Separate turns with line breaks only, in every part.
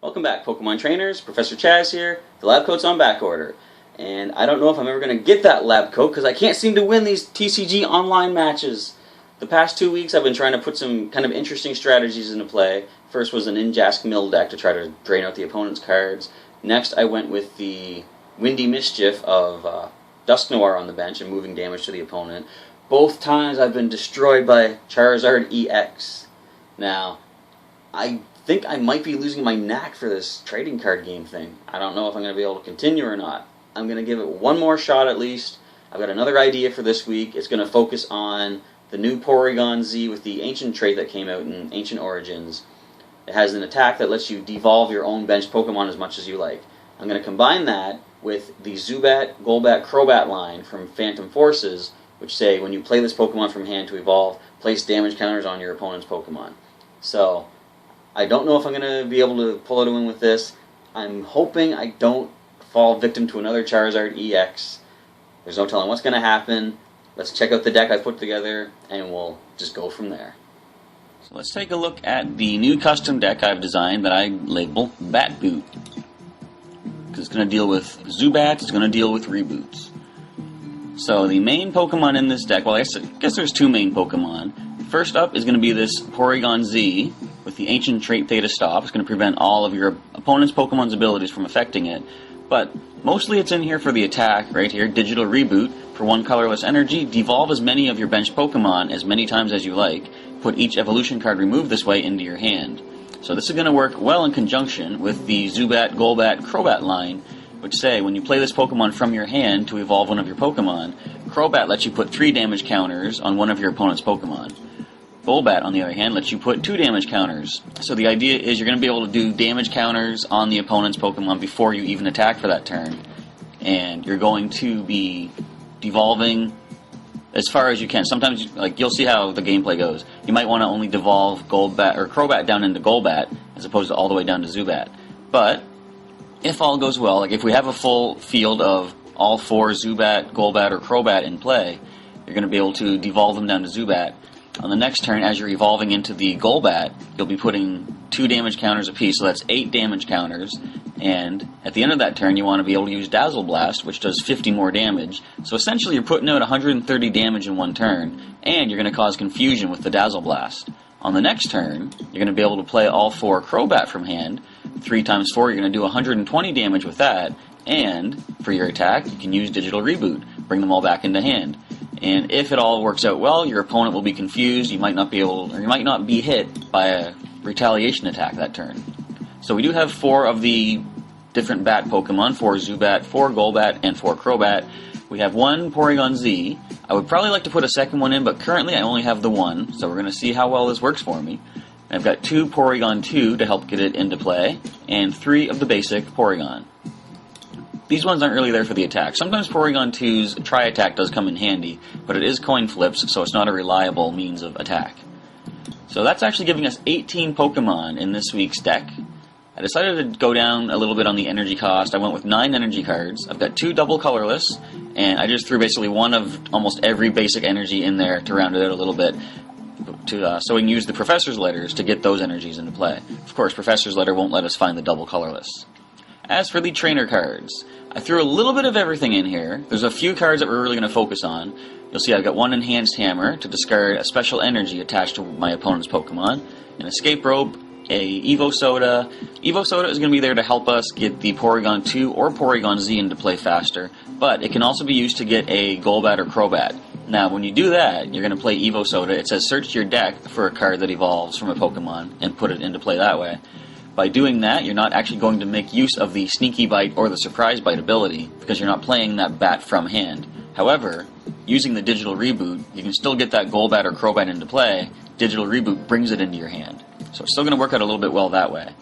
Welcome back, Pokemon trainers. Professor Chaz here. The lab coat's on back order. And I don't know if I'm ever going to get that lab coat because I can't seem to win these TCG online matches. The past 2 weeks I've been trying to put some kind of interesting strategies into play. First was an Injask Mill deck to try to drain out the opponent's cards. Next I went with the Windy Mischief of Dusk Noir on the bench and moving damage to the opponent. Both times I've been destroyed by Charizard-EX. Now, I think I might be losing my knack for this trading card game thing. I don't know if I'm going to be able to continue or not. I'm going to give it one more shot at least. I've got another idea for this week. It's going to focus on the new Porygon-Z with the ancient trait that came out in Ancient Origins. It has an attack that lets you devolve your own bench Pokemon as much as you like. I'm going to combine that with the Zubat, Golbat, Crobat line from Phantom Forces, which say when you play this Pokemon from hand to evolve, place damage counters on your opponent's Pokemon. So, I don't know if I'm going to be able to pull out a win with this. I'm hoping I don't fall victim to another Charizard-EX. There's no telling what's going to happen. Let's check out the deck I put together, and we'll just go from there. So let's take a look at the new custom deck I've designed that I label Batboot. Because it's going to deal with Zubats, it's going to deal with Reboots. So the main Pokemon in this deck, well I guess there's two main Pokemon. First up is going to be this Porygon-Z with the ancient trait Theta Stop. It's going to prevent all of your opponent's Pokemon's abilities from affecting it. But mostly it's in here for the attack, right here, Digital Reboot. For one colorless energy, devolve as many of your bench Pokemon as many times as you like. Put each evolution card removed this way into your hand. So this is going to work well in conjunction with the Zubat, Golbat, Crobat line, which say when you play this Pokemon from your hand to evolve one of your Pokemon, Crobat lets you put 3 damage counters on one of your opponent's Pokemon. Golbat, on the other hand, lets you put 2 damage counters. So the idea is you're going to be able to do damage counters on the opponent's Pokemon before you even attack for that turn. And you're going to be devolving as far as you can. Sometimes, you'll see how the gameplay goes. You might want to only devolve Golbat or Crobat down into Golbat as opposed to all the way down to Zubat. But if all goes well, if we have a full field of all 4 Zubat, Golbat, or Crobat in play, you're going to be able to devolve them down to Zubat. On the next turn, as you're evolving into the Golbat, you'll be putting 2 damage counters apiece, so that's 8 damage counters. And at the end of that turn, you want to be able to use Dazzle Blast, which does 50 more damage. So essentially, you're putting out 130 damage in one turn, and you're going to cause confusion with the Dazzle Blast. On the next turn, you're going to be able to play all 4 Crobat from hand. 3 times 4, you're going to do 120 damage with that. And for your attack, you can use Digital Reboot, bring them all back into hand. And if it all works out well, your opponent will be confused. You might not be hit by a retaliation attack that turn. So we do have 4 of the different bat Pokemon, 4 Zubat, 4 Golbat, and 4 Crobat. We have 1 Porygon-Z. I would probably like to put a second one in, but currently I only have the 1, so we're going to see how well this works for me. And I've got 2 Porygon-2 to help get it into play, and 3 of the basic Porygon. These ones aren't really there for the attack. Sometimes Porygon-2's Tri-Attack does come in handy, but it is coin flips, so it's not a reliable means of attack. So that's actually giving us 18 Pokemon in this week's deck. I decided to go down a little bit on the energy cost. I went with 9 energy cards. I've got 2 double colorless, and I just threw basically one of almost every basic energy in there to round it out a little bit, so we can use the Professor's Letters to get those energies into play. Of course, Professor's Letter won't let us find the double colorless. As for the trainer cards, I threw a little bit of everything in here. There's a few cards that we're really going to focus on. You'll see I've got 1 Enhanced Hammer to discard a special energy attached to my opponent's Pokemon, an Escape Rope, a Evo Soda. Evo Soda is going to be there to help us get the Porygon-2 or Porygon-Z into play faster, but it can also be used to get a Golbat or Crobat. Now, when you do that, you're going to play Evo Soda. It says search your deck for a card that evolves from a Pokemon and put it into play that way. By doing that, you're not actually going to make use of the Sneaky Bite or the Surprise Bite ability, because you're not playing that bat from hand. However, using the Digital Reboot, you can still get that Golbat or Crobat into play. Digital Reboot brings it into your hand. So it's still going to work out a little bit well that way.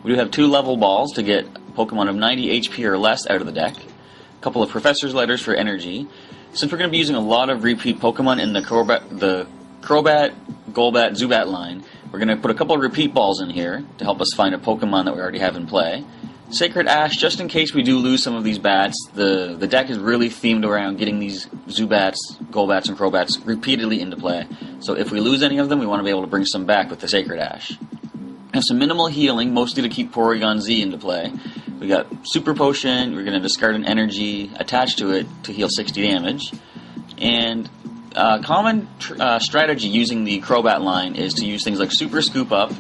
We do have 2 level balls to get Pokemon of 90 HP or less out of the deck. A couple of Professor's Letters for energy. Since we're going to be using a lot of repeat Pokemon in the Crobat, Golbat, Zubat line, we're going to put a couple of repeat balls in here to help us find a Pokemon that we already have in play. Sacred Ash, just in case we do lose some of these bats. The deck is really themed around getting these Zubats, Golbats, and Crobats repeatedly into play. So if we lose any of them, we want to be able to bring some back with the Sacred Ash. have some minimal healing, mostly to keep Porygon-Z into play. We got Super Potion, we're going to discard an energy attached to it to heal 60 damage. And common strategy using the Crobat line is to use things like Super Scoop Up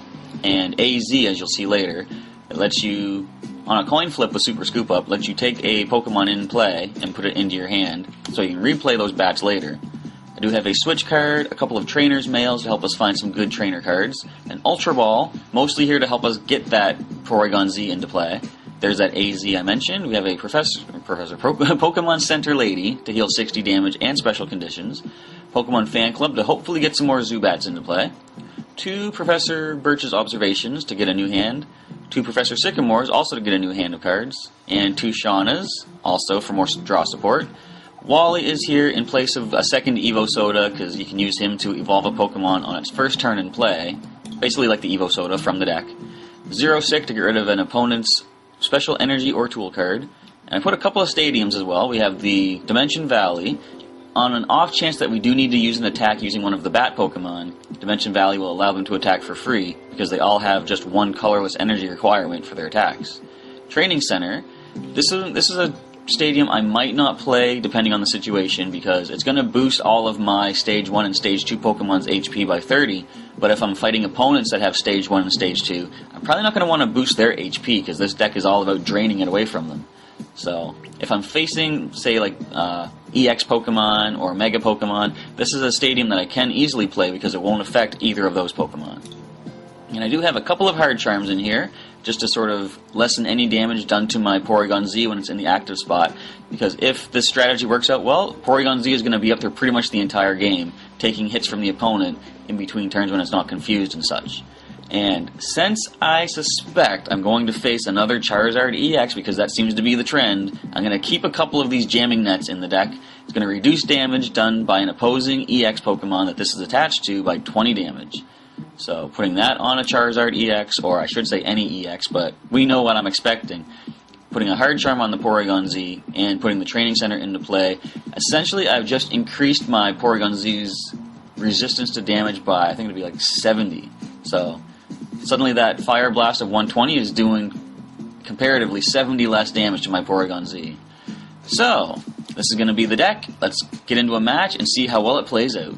and AZ, as you'll see later. It lets you, on a coin flip with Super Scoop Up, lets you take a Pokemon in play and put it into your hand, so you can replay those bats later. I do have a Switch card, a couple of Trainer's Mails to help us find some good trainer cards, an Ultra Ball, mostly here to help us get that Porygon-Z into play. There's that AZ I mentioned. We have a Pokemon Center Lady to heal 60 damage and special conditions. Pokemon Fan Club to hopefully get some more Zubats into play. 2 Professor Birch's Observations to get a new hand. 2 Professor Sycamore's also to get a new hand of cards. And 2 Shauna's also for more draw support. Wally is here in place of a second Evo Soda because you can use him to evolve a Pokemon on its first turn in play. Basically like the Evo Soda from the deck. Zero Sick to get rid of an opponent's special energy or tool card. And I put a couple of stadiums as well. We have the Dimension Valley. On an off chance that we do need to use an attack using one of the bat Pokemon, Dimension Valley will allow them to attack for free because they all have just one colorless energy requirement for their attacks. Training Center. This is a stadium I might not play depending on the situation because it's going to boost all of my Stage 1 and Stage 2 Pokemon's HP by 30, but if I'm fighting opponents that have Stage 1 and Stage 2, I'm probably not going to want to boost their HP because this deck is all about draining it away from them. So, if I'm facing, say, like EX Pokemon or Mega Pokemon, this is a stadium that I can easily play because it won't affect either of those Pokemon. And I do have a couple of hard charms in here, just to sort of lessen any damage done to my Porygon-Z when it's in the active spot. Because if this strategy works out well, Porygon-Z is going to be up there pretty much the entire game, taking hits from the opponent in between turns when it's not confused and such. And since I suspect I'm going to face another Charizard-EX, because that seems to be the trend, I'm going to keep a couple of these jamming nets in the deck. It's going to reduce damage done by an opposing EX Pokemon that this is attached to by 20 damage. So putting that on a Charizard-EX, or I should say any EX, but we know what I'm expecting. Putting a hard charm on the Porygon-Z and putting the Training Center into play. Essentially, I've just increased my Porygon-Z's resistance to damage by, I think it'll be like 70. So suddenly that Fire Blast of 120 is doing comparatively 70 less damage to my Porygon-Z. So, this is going to be the deck. Let's get into a match and see how well it plays out.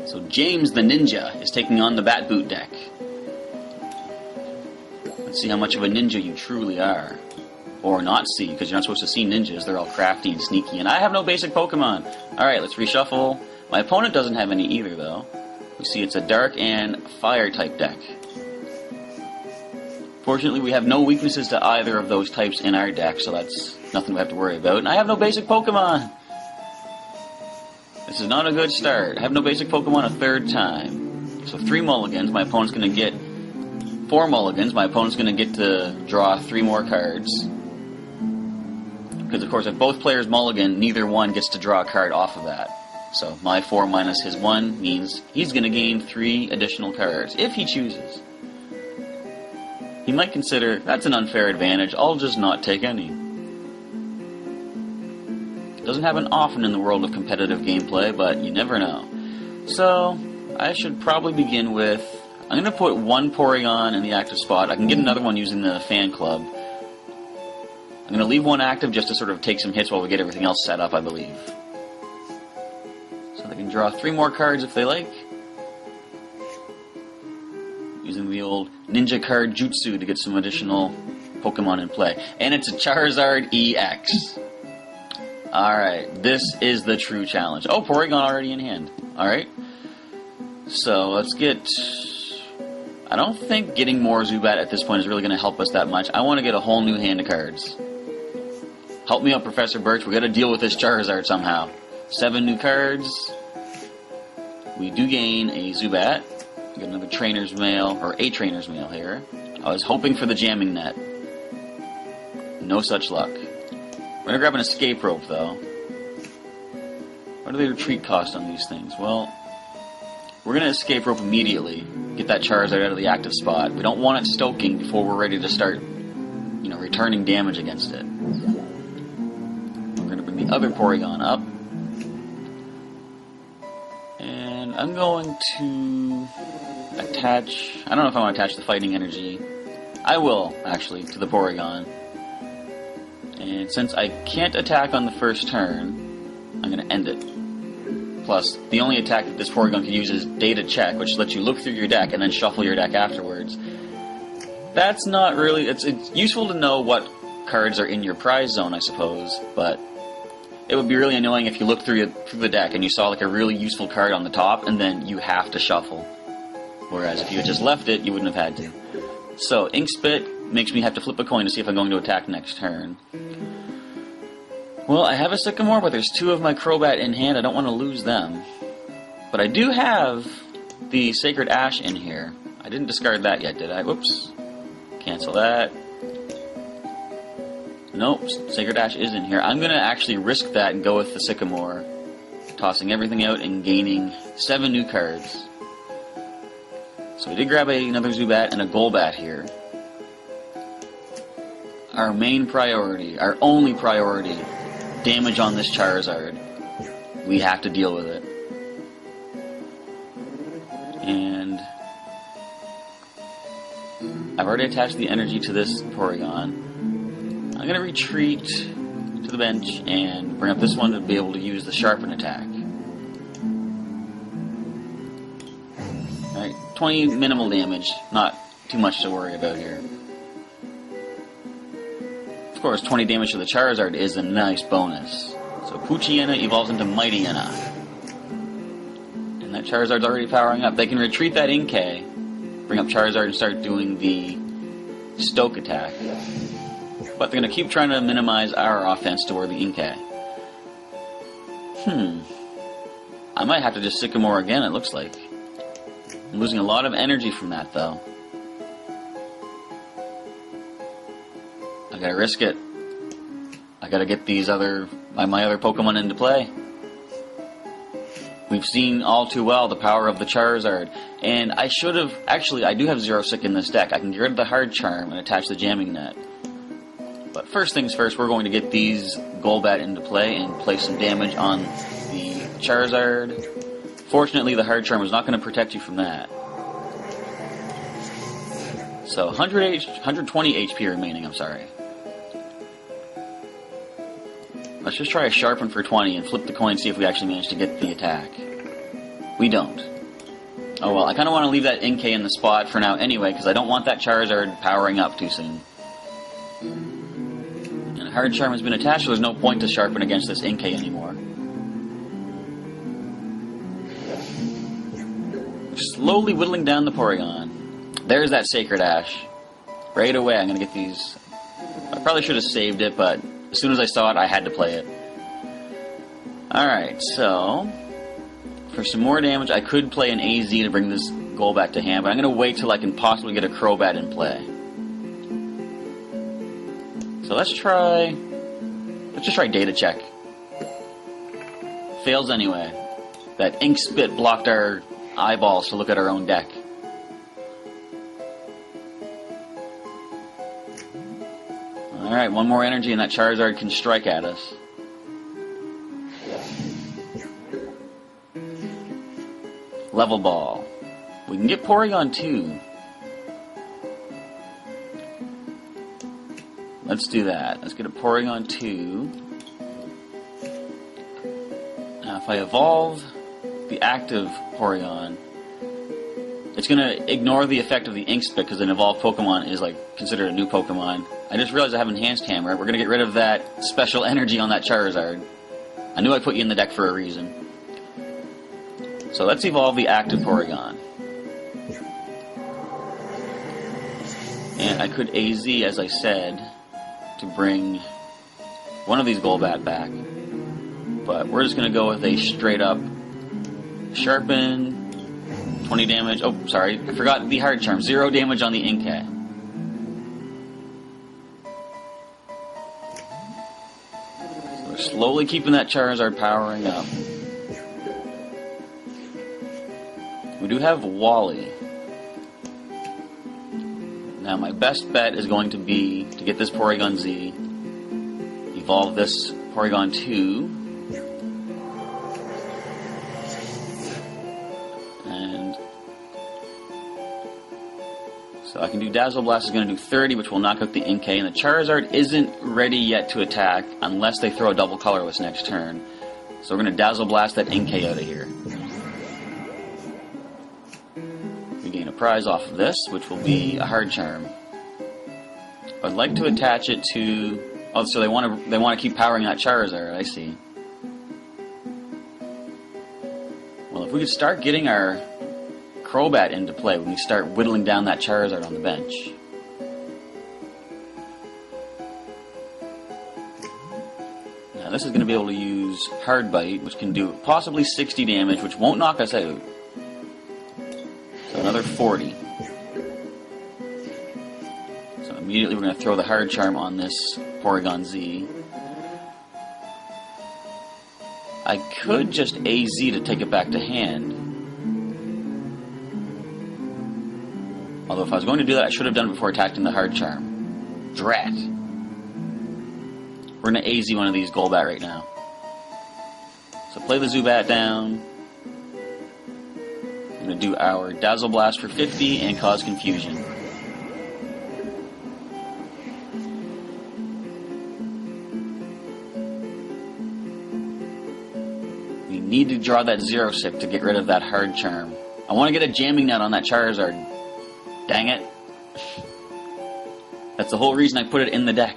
So James the Ninja is taking on the Bat Boot deck. Let's see how much of a ninja you truly are. Or not see, because you're not supposed to see ninjas. They're all crafty and sneaky. And I have no basic Pokemon. Alright, let's reshuffle. My opponent doesn't have any either, though. We see it's a Dark and Fire type deck. Fortunately, we have no weaknesses to either of those types in our deck, so that's nothing we have to worry about. And I have no basic Pokemon! This is not a good start. I have no basic Pokemon a third time. So 3 mulligans, my opponent's going to get 4 mulligans. My opponent's going to get to draw 3 more cards. Because, of course, if both players mulligan, neither one gets to draw a card off of that. So my 4 minus his 1 means he's going to gain 3 additional cards, if he chooses. He might consider, that's an unfair advantage, I'll just not take any. Doesn't happen often in the world of competitive gameplay, but you never know. So, I should probably begin with, I'm going to put 1 Porygon in the active spot. I can get another one using the Fan Club. I'm going to leave 1 active just to sort of take some hits while we get everything else set up, I believe. So they can draw 3 more cards if they like. Using the old Ninja Card Jutsu to get some additional Pokemon in play. And it's a Charizard-EX. Alright, this is the true challenge. Oh, Porygon already in hand. Alright. So, let's get... I don't think getting more Zubat at this point is really going to help us that much. I want to get a whole new hand of cards. Help me out, Professor Birch. We got to deal with this Charizard somehow. 7 new cards. We do gain a Zubat. We got another Trainer's Mail, or a Trainer's Mail here. I was hoping for the Jamming Net. No such luck. We're going to grab an Escape Rope, though. What do they retreat cost on these things? Well, we're going to Escape Rope immediately. Get that Charizard out of the active spot. We don't want it stoking before we're ready to start, returning damage against it. We're going to bring the other Porygon up. And I'm going to attach... I don't know if I want to attach the fighting energy. I will, actually, to the Porygon. And since I can't attack on the first turn, I'm going to end it. Plus, the only attack that this Porygon can use is Data Check, which lets you look through your deck and then shuffle your deck afterwards. That's not really... It's useful to know what cards are in your prize zone, I suppose, but it would be really annoying if you looked through the deck and you saw like a really useful card on the top and then you have to shuffle. Whereas if you had just left it, you wouldn't have had to. So, Ink Spit makes me have to flip a coin to see if I'm going to attack next turn. Well, I have a Sycamore, but there's 2 of my Crobat in hand. I don't want to lose them. But I do have the Sacred Ash in here. I didn't discard that yet, did I? Whoops. Cancel that. Nope, Sacred Ash is in here. I'm going to actually risk that and go with the Sycamore, tossing everything out and gaining 7 new cards. So we did grab another Zubat and a Golbat here. Our main priority, our only priority, damage on this Charizard. We have to deal with it. And I've already attached the energy to this Porygon. I'm going to retreat to the bench and bring up this one to be able to use the Sharpen attack. Alright, 20 minimal damage, not too much to worry about here. Of course, 20 damage to the Charizard is a nice bonus. So Poochyena evolves into Mightyena. And that Charizard's already powering up. They can retreat that Inkay, bring up Charizard and start doing the Stoke attack. But they're going to keep trying to minimize our offense toward the Inkay. I might have to just Sycamore again, it looks like. I'm losing a lot of energy from that, though. I gotta risk it. I gotta get these my other Pokemon into play. We've seen all too well the power of the Charizard. And I should have... Actually, I do have Zero Sick in this deck. I can get rid of the Hard Charm and attach the Jamming Net. But first things first, we're going to get these Golbat into play and place some damage on the Charizard. Fortunately, the Hard Charm is not going to protect you from that. So, 120 HP remaining, I'm sorry. Let's just try a Sharpen for 20 and flip the coin and see if we actually manage to get the attack. We don't. Oh well, I kind of want to leave that Inkay in the spot for now anyway, because I don't want that Charizard powering up too soon. And a Hard Charm has been attached, so there's no point to Sharpen against this Inkay anymore. Slowly whittling down the Porygon. There's that Sacred Ash. Right away, I'm going to get these... I probably should have saved it, but as soon as I saw it, I had to play it. Alright, so... For some more damage, I could play an AZ to bring this Golbat to hand, but I'm going to wait till I can possibly get a Crobat in play. So let's just try Data Check. Fails anyway. That Ink Spit blocked our eyeballs to look at our own deck. Alright, one more energy and that Charizard can strike at us. Level Ball. We can get Porygon-Z. Let's do that. Let's get a Porygon-Z. Now if I evolve the active Porygon, it's going to ignore the effect of the Ink Spit because an evolved Pokemon is like considered a new Pokemon. I just realized I have Enhanced Hammer. We're going to get rid of that special energy on that Charizard. I knew I put you in the deck for a reason. So let's evolve the active Porygon. And I could AZ, as I said, to bring one of these Golbat back. But we're just going to go with a straight up Sharpen, 20 damage. Oh, sorry, I forgot the Hard Charm. 0 damage on the Inkay. So we're slowly keeping that Charizard powering up. We do have Wally. Now my best bet is going to be to get this Porygon-Z, evolve this Porygon-Z. So I can do Dazzle Blast is going to do 30, which will knock out the Inkay, and the Charizard isn't ready yet to attack unless they throw a double colorless next turn. So we're going to Dazzle Blast that Inkay out of here. We gain a prize off of this, which will be a Hard Charm. I'd like to attach it to... Oh, so they want to keep powering that Charizard, I see. Well, if we could start getting our Crobat into play when we start whittling down that Charizard on the bench. Now this is going to be able to use Hard Bite, which can do possibly 60 damage, which won't knock us out. So another 40. So immediately we're going to throw the Hard Charm on this Porygon-Z. I could just AZ to take it back to hand. Although if I was going to do that, I should have done it before attacking the Hard Charm. Drat. We're going to AZ one of these Golbat right now. So play the Zubat down. I'm going to do our Dazzle Blast for 50 and cause confusion. We need to draw that Zero Sick to get rid of that Hard Charm. I want to get a Jamming Net on that Charizard. Dang it. That's the whole reason I put it in the deck.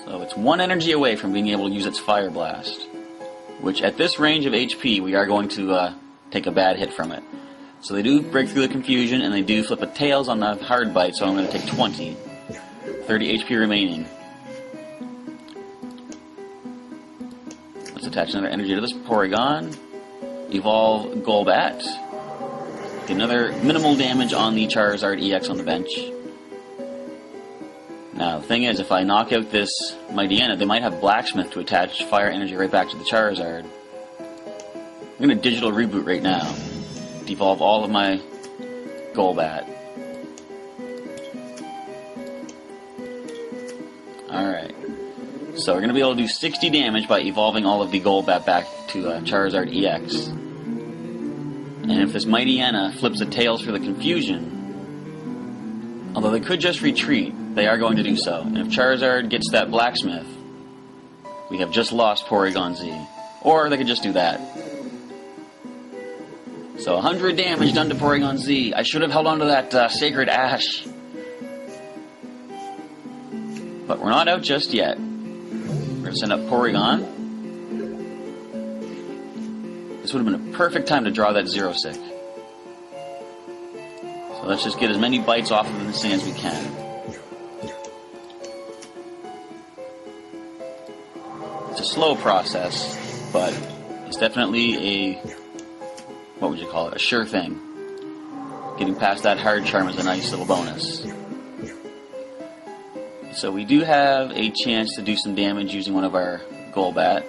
So it's 1 energy away from being able to use its Fire Blast. Which at this range of HP, we are going to take a bad hit from it. So they do break through the confusion, and they do flip a Tails on the Hard Bite, so I'm going to take 20. 30 HP remaining. Let's attach another energy to this Porygon. Evolve Golbat. Get another minimal damage on the Charizard-EX on the bench. Now, the thing is, if I knock out this Mightyena, they might have Blacksmith to attach fire energy right back to the Charizard. I'm going to digital reboot right now. Devolve all of my Golbat. Alright. So we're going to be able to do 60 damage by evolving all of the Golbat back to Charizard-EX. And if this Mightyena flips the Tails for the confusion, although they could just retreat, they are going to do so. And if Charizard gets that Blacksmith, we have just lost Porygon-Z. Or they could just do that. So 100 damage done to Porygon-Z. I should have held on to that Sacred Ash. But we're not out just yet. We're going to send up Porygon. This would have been a perfect time to draw that Zero Sick. So let's just get as many bites off of this thing as we can. It's a slow process, but it's definitely a, what would you call it, a sure thing. Getting past that Hard Charm is a nice little bonus. So we do have a chance to do some damage using one of our Golbat.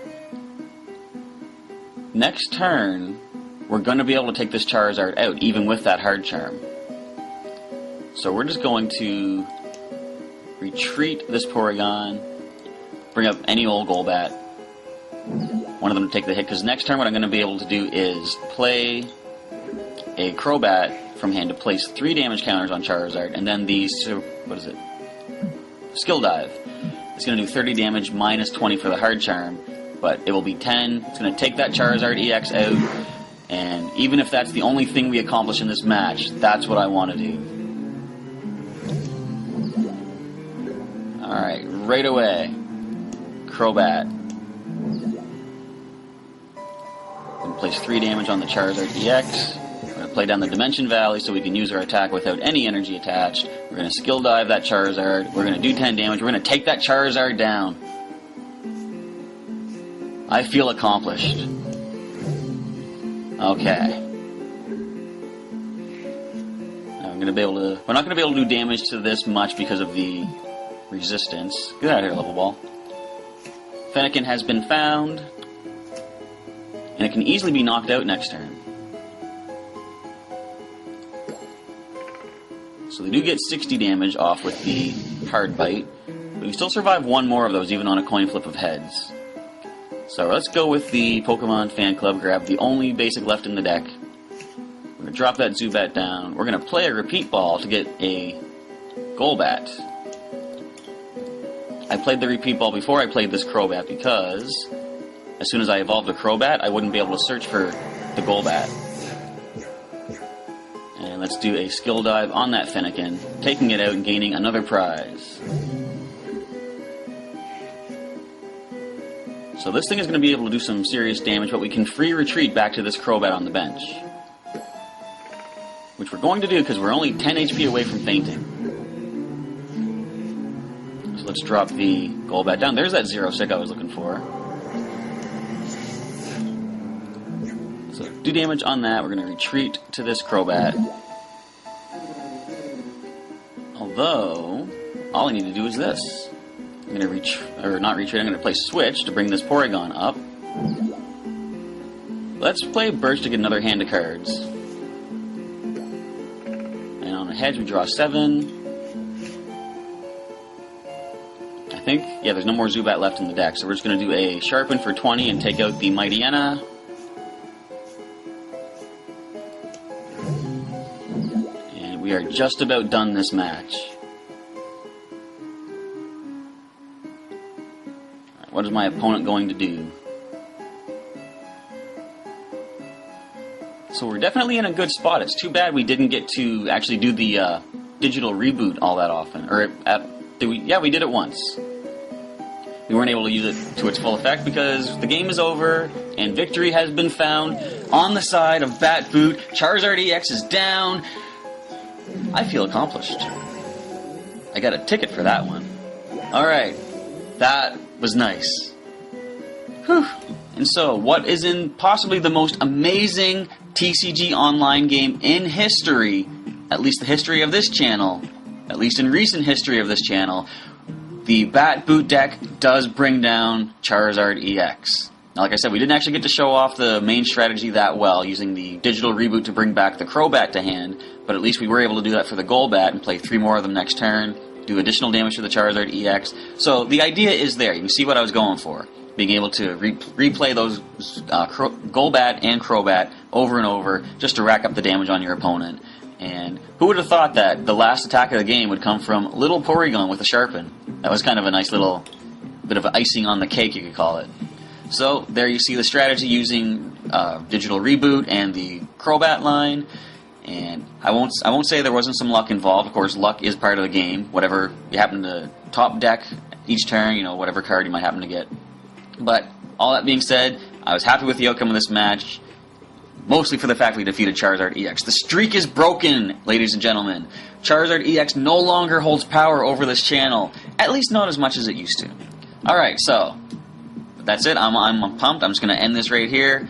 Next turn, we're going to be able to take this Charizard out, even with that Hard Charm. So we're just going to retreat this Porygon, bring up any old Golbat, one of them to take the hit, because next turn what I'm going to be able to do is play a Crobat from hand to place 3 damage counters on Charizard, and then these, what is it? Skill Dive. It's going to do 30 damage minus 20 for the Hard Charm, but it will be 10. It's going to take that Charizard-EX out, and even if that's the only thing we accomplish in this match, that's what I want to do. Alright, right away. Crobat. Going to place 3 damage on the Charizard-EX. We're going to play down the Dimension Valley so we can use our attack without any energy attached. We're going to Skill Dive that Charizard. We're going to do 10 damage. We're going to take that Charizard down. I feel accomplished. Okay. Now we're not going to be able to do damage to this much because of the resistance. Get out of here, Level Ball. Fennekin has been found, and it can easily be knocked out next turn. So they do get 60 damage off with the Hard Bite, but we still survive one more of those even on a coin flip of heads. So let's go with the Pokemon Fan Club, grab the only basic left in the deck. We're going to drop that Zubat down. We're going to play a repeat ball to get a Golbat. I played the repeat ball before I played this Crobat because as soon as I evolved the Crobat, I wouldn't be able to search for the Golbat. And let's do a skill dive on that Fennekin, taking it out and gaining another prize. So this thing is going to be able to do some serious damage, but we can free retreat back to this Crobat on the bench. Which we're going to do because we're only 10 HP away from fainting. So let's drop the Golbat down. There's that Zero Sick I was looking for. So do damage on that. We're going to retreat to this Crobat. Although, all I need to do is this. I'm going to I'm going to play Switch to bring this Porygon up. Let's play Birch to get another hand of cards. And on the hedge we draw 7. I think, yeah, there's no more Zubat left in the deck, so we're just going to do a Sharpen for 20 and take out the Mightyena. And we are just about done this match. What is my opponent going to do? So we're definitely in a good spot. It's too bad we didn't get to actually do the digital reboot all that often. Or yeah, we did it once. We weren't able to use it to its full effect because the game is over and victory has been found on the side of Batboot. Charizard-EX is down. I feel accomplished. I got a ticket for that one. Alright, that was nice. Whew. And so, what is in possibly the most amazing TCG online game in history, at least the history of this channel, at least in recent history of this channel, the Batboot deck does bring down Charizard-EX. Now, like I said, we didn't actually get to show off the main strategy that well, using the digital reboot to bring back the Crobat to hand, but at least we were able to do that for the Golbat and play 3 more of them next turn, do additional damage to the Charizard-EX. So the idea is there. You can see what I was going for. Being able to replay those Golbat and Crobat over and over just to rack up the damage on your opponent. And who would have thought that the last attack of the game would come from little Porygon with a Sharpen? That was kind of a nice little bit of icing on the cake, you could call it. So there you see the strategy using digital reboot and the Crobat line. And I won't say there wasn't some luck involved. Of course, luck is part of the game. Whatever you happen to top deck each turn, you know, whatever card you might happen to get. But all that being said, I was happy with the outcome of this match, mostly for the fact we defeated Charizard-EX. The streak is broken, ladies and gentlemen. Charizard-EX no longer holds power over this channel, at least not as much as it used to. Alright, so that's it. I'm pumped. I'm just going to end this right here.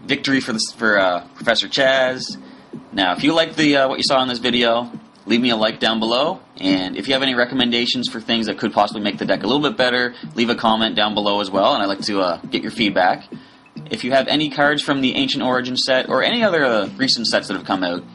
Victory for Professor Chaz. Now, if you liked what you saw in this video, leave me a like down below, and if you have any recommendations for things that could possibly make the deck a little bit better, leave a comment down below as well, and I'd like to get your feedback. If you have any cards from the Ancient Origins set, or any other recent sets that have come out,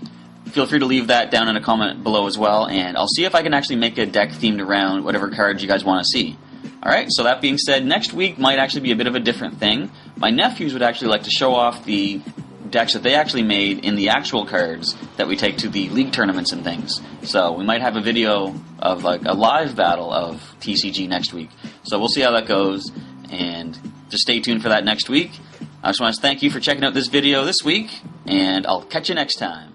feel free to leave that down in a comment below as well, and I'll see if I can actually make a deck themed around whatever cards you guys want to see. Alright, so that being said, next week might actually be a bit of a different thing. My nephews would actually like to show off the decks that they actually made in the actual cards that we take to the league tournaments and things. So we might have a video of like a live battle of TCG next week. So we'll see how that goes, and just stay tuned for that next week. I just want to thank you for checking out this video this week, and I'll catch you next time.